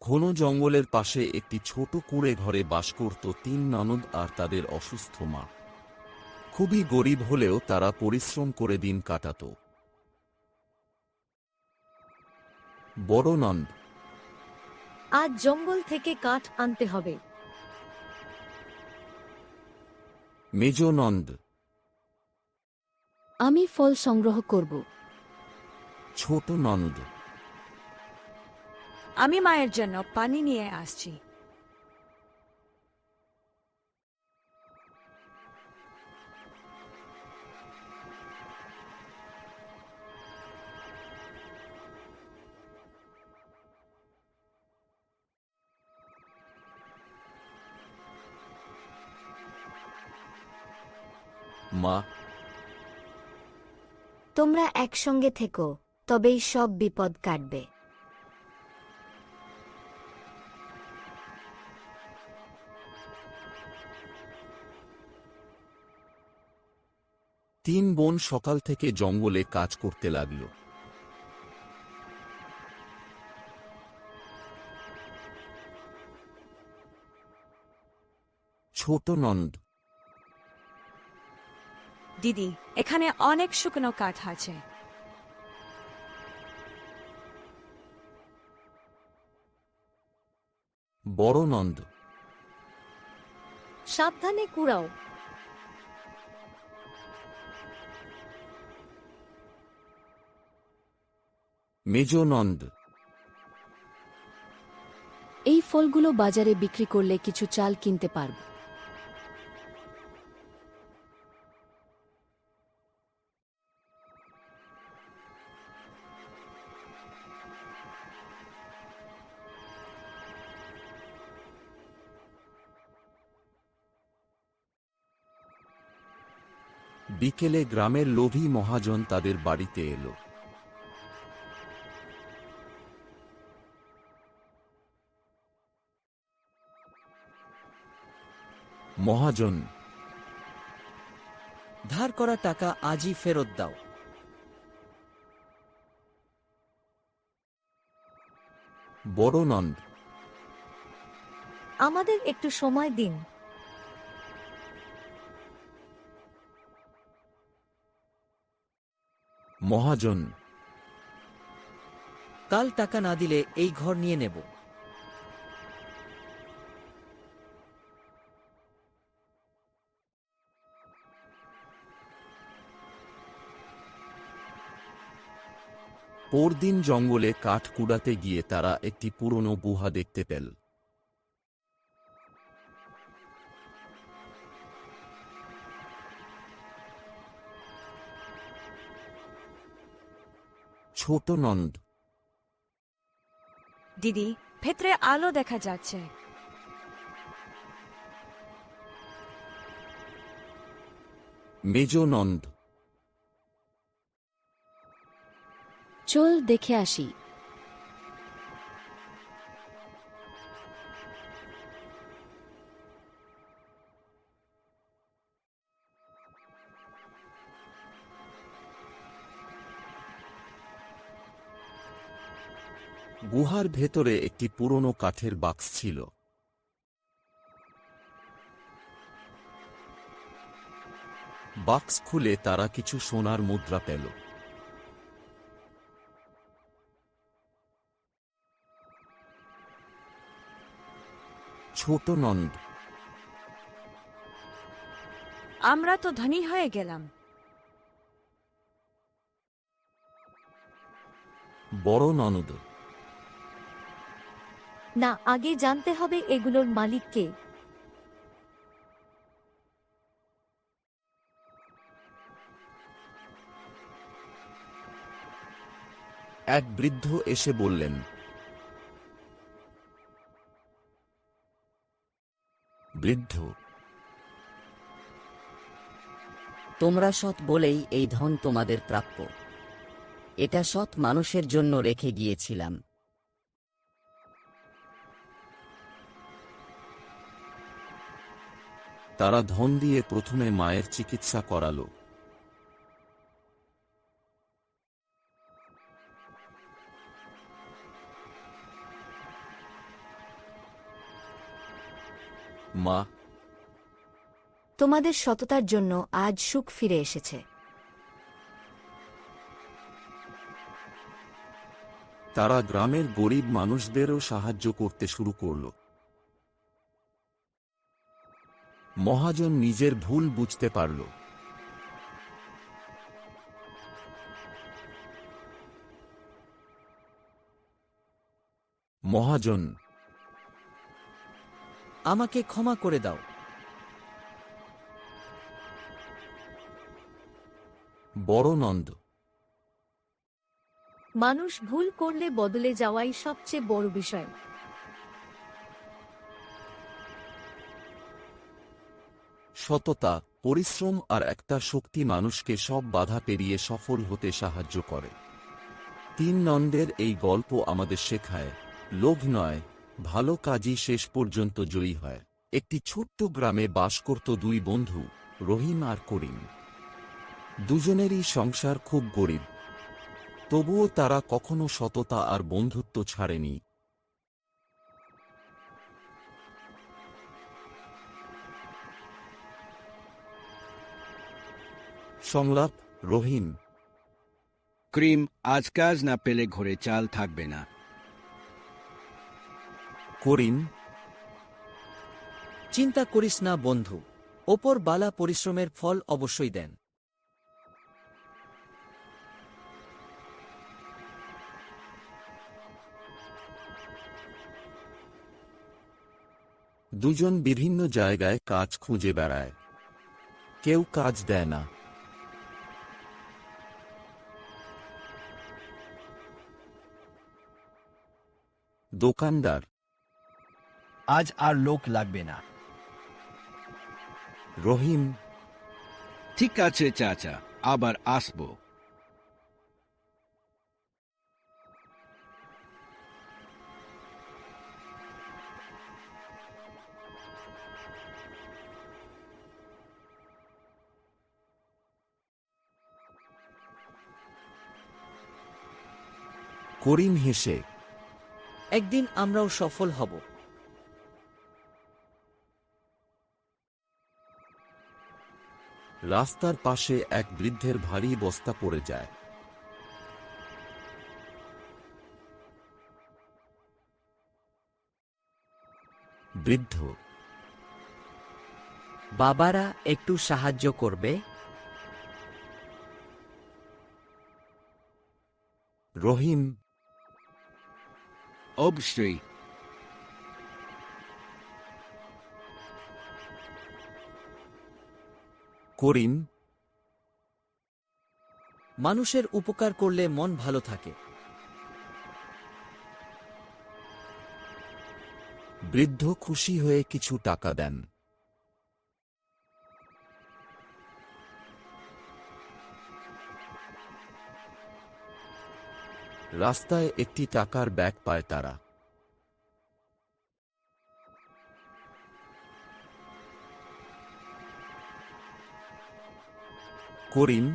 ঘন জঙ্গলের পাশে একটি ছোট কুঁড়ে ঘরে বাস করত তিন ননদ আর তাদের অসুস্থ মা। খুবই গরিব হলেও তারা পরিশ্রম করে দিন কাটাত। বড় নন্দ। আজ জঙ্গল থেকে কাঠ আনতে হবে। মেজ নন্দ। আমি ফল সংগ্রহ করব। ছোট নন্দ। আমি মায়ের জন্য পানি নিয়ে আসছি। মা। তোমরা একসঙ্গে থেকো, তবেই সব বিপদ কাটবে। তিন বোন সকাল থেকে জঙ্গলে কাজ করতে লাগল। ছোট নন্দ। দিদি, এখানে অনেক শুকনো কাঠ আছে। বড় নন্দ। সাবধানে কুড়াও। মেজ নন্দ। এই ফলগুলো বাজারে বিক্রি করলে কিছু চাল কিনতে পারব। বিকেলে গ্রামের লোভী মহাজন তাদের বাড়িতে এলো। মহাজন। ধার করা টাকা আজই ফেরত দাও। বড় নন্দ। আমাদের একটু সময় দিন। মহাজন। কাল টাকা না দিলে এই ঘর নিয়ে নেব। পরদিন জঙ্গলে কাঠ কুড়াতে গিয়ে তারা একটি পুরনো গুহা দেখতে পেল। ছোট নন্দ। দিদি, ভেতরে আলো দেখা যাচ্ছে। মেজ নন্দ। চল দেখে আসি। গুহার ভেতরে একটি পুরনো কাঠের বাক্স ছিল। বাক্স খুলে তারা কিছু সোনার মুদ্রা পেল। ছোট নন্দ। আমরা তো ধনী হয়ে গেলাম। বড় ননদ। না, আগে জানতে হবে এগুলোর মালিক কে। এক বৃদ্ধ এসে বললেন, বৃদ্ধ। তোমরা সৎ বলেই এই ধন তোমাদের প্রাপ্য। এটা সৎ মানুষের জন্য রেখে গিয়েছিলাম। তারা ধন দিয়ে প্রথমে মায়ের চিকিৎসা করালো। মা, তোমাদের সততার জন্য আজ সুখ ফিরে এসেছে। তারা গ্রামের গরিব মানুষদেরও সাহায্য করতে শুরু করল। মহাজন নিজের ভুল বুঝতে পারল। মহাজন, আমাকে ক্ষমা করে দাও। বড় নন্দ, মানুষ ভুল করলে বদলে যাওয়াই সবচেয়ে বড় বিষয়। সততা, পরিশ্রম আর একটা শক্তি মানুষকে সব বাধা পেরিয়ে সফল হতে সাহায্য করে। তিন নন্দের এই গল্প আমাদের শেখায়, লোভ নয়, ভালো কাজই শেষ পর্যন্ত জয়ী হয়। একটি ছোট্ট গ্রামে বাস করত দুই বন্ধু, রহিম আর করিম। দুজনেরই সংসার খুব গরিব, তবুও তারা কখনো সততা আর বন্ধুত্ব ছাড়েনি। সংলাপ: রহিম, ক্রিম, আজ কাজ না পেলে ঘরে চাল থাকবে না। করিম, চিন্তা করিস না বন্ধু, ওপর বালা পরিশ্রমের ফল অবশ্যই দেন। দুজন বিভিন্ন জায়গায় কাজ খুঁজে বেড়ায়, কেউ কাজ দেয় না। দোকানদার, আজ আর লোক লাগবে না। রহিম, ঠিক আছে চাচা, আবার আসবো। করিম হেসে, একদিন আমরাও সফল হব। রাস্তার পাশে এক বৃদ্ধের ভারী বস্তা পড়ে যায়। বৃদ্ধ, বাবারা একটু সাহায্য করবে? রহিম, অবশ্যই। করিম, মানুষের উপকার করলে মন ভালো থাকে। বৃদ্ধ খুশি হয়ে কিছু টাকা দেন। রাস্তায় একটি টাকার ব্যাগ পায় তারা। করিম,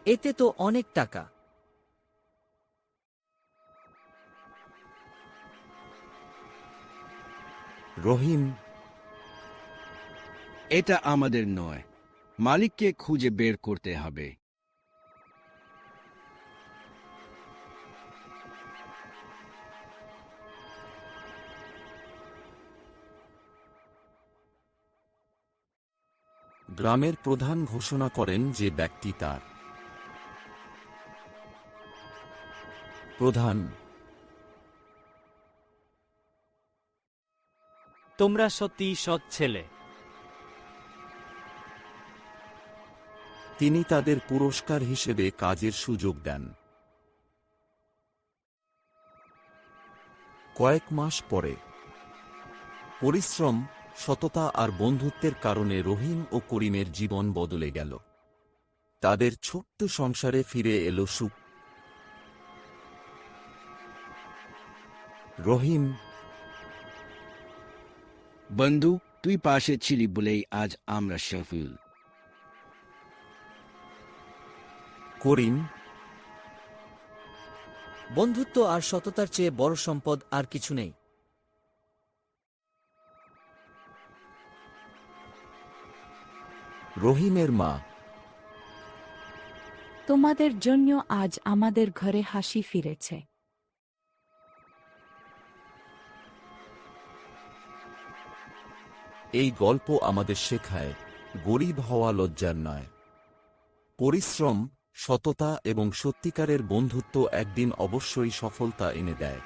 এতে তো অনেক টাকা। রহিম, এটা আমাদের নয়, মালিককে খুঁজে বের করতে হবে। গ্রামের প্রধান ঘোষণা করেন যে ব্যক্তি তার। প্রধান, তোমরা সত্যি সৎ ছেলে। তিনি তাদের পুরস্কার হিসেবে কাজের সুযোগ দেন। কয়েক মাস পরে পরিশ্রম, সততা আর বন্ধুত্বের কারণে রহিম ও করিমের জীবন বদলে গেল। তাদের ছোট্ট সংসারে ফিরে এলো সুখ। রহিম, বন্ধু, তুই পাশে ছিলি বলেই আজ আমরা সফল। করিম, বন্ধুত্ব আর সততার চেয়ে বড় সম্পদ আর কিছু নেই। রহিমের মা। তোমাদের জন্য আজ আমাদের ঘরে হাসি ফিরেছে। এই গল্প আমাদের শেখায় গরিব হওয়া লজ্জার নয়। পরিশ্রম, সততা এবং সত্যিকারের বন্ধুত্ব একদিন অবশ্যই সফলতা এনে দেয়।